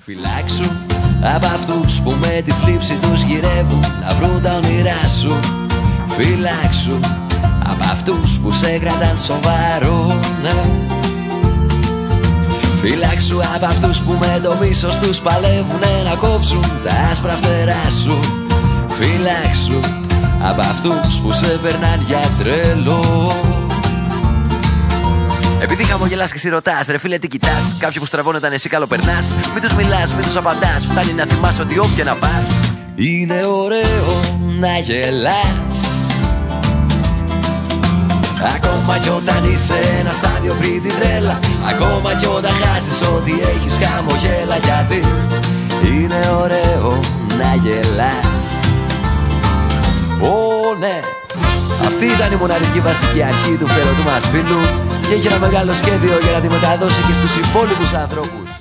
Φυλάξου απ' αυτούς που με τη θλίψη τους γυρεύουν να βρουν τα όνειρά σου. Φυλάξου απ' αυτούς που σε κρατάν σοβαρό, ναι. Φυλάξου απ' αυτούς που με το μίσος τους παλεύουνε να κόψουν τα άσπρα φτερά σου. Φυλάξου απ' αυτούς που σε περνάν για τρελό. Επειδή χαμογελάς και εσύ ρωτάς, ρε φίλε τι κοιτάς, κάποιοι που στραβώνε όταν εσύ καλοπερνάς. Μην τους μιλάς, μην τους απαντάς, φτάνει να θυμάσαι ότι όποια να πας είναι ωραίο να γελάς. Ακόμα κι όταν είσαι ένα στάδιο πριν την τρέλα, ακόμα κι όταν χάσεις ό,τι έχεις, χαμογέλα, γιατί είναι ωραίο να γελάς. Ω ναι, αυτή ήταν η μοναδική βασική αρχή του φτερωτού μας φίλου και έχει ένα μεγάλο σχέδιο για να τη μεταδώσει και στους υπόλοιπους ανθρώπους.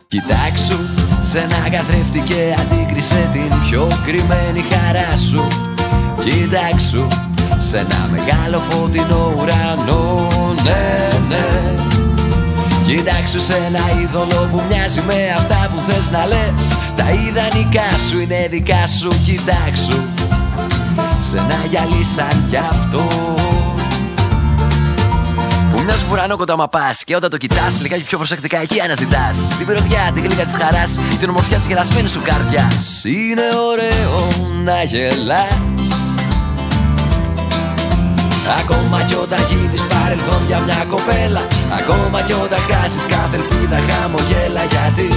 Κοιτάξου σε ένα καθρέφτη και αντίκρισε την πιο κρυμμένη χαρά σου. Κοιτάξου σε ένα μεγάλο φωτεινό ουρανό, ναι, ναι. Κοιτάξου σε ένα είδωλο που μοιάζει με αυτά που θες να λες. Τα ιδανικά σου είναι δικά σου. Κοιτάξου σε ένα γυαλί σαν κι αυτό που μοιάζει βουρανό κοντά μα πας. Και όταν το κοιτάς λιγάκι πιο προσεκτικά εκεί αναζητάς την μυρωδιά, την γλύκα της χαράς, την ομορφιά της γελασμένης σου καρδιάς. Είναι ωραίο να γελάς. Ακόμα κι όταν γίνεις παρελθόν για μια κοπέλα, ακόμα κι όταν χάσεις κάθε ελπίδα, χαμογέλα, γιατί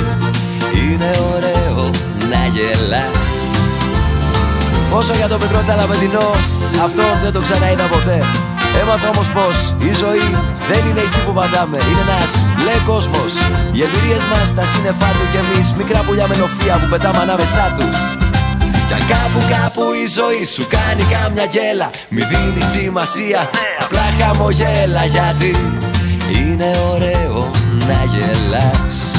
είναι ωραίο να γελάς. Όσο για το μικρό τσαλαπετινό, αυτό δεν το ξαναείδα ποτέ. Έμαθα όμως πως η ζωή δεν είναι εκεί που βαντάμε, είναι ένας μπλε κόσμος. Οι εμπειρίες μας, τα σύννεφά του κι εμείς, μικρά πουλιά με νοφία που πετάμε ανάμεσά τους. Κι αν κάπου η ζωή σου κάνει κάμια γκέλα, μη δίνει σημασία, απλά χαμογέλα, γιατί είναι ωραίο να γελάς.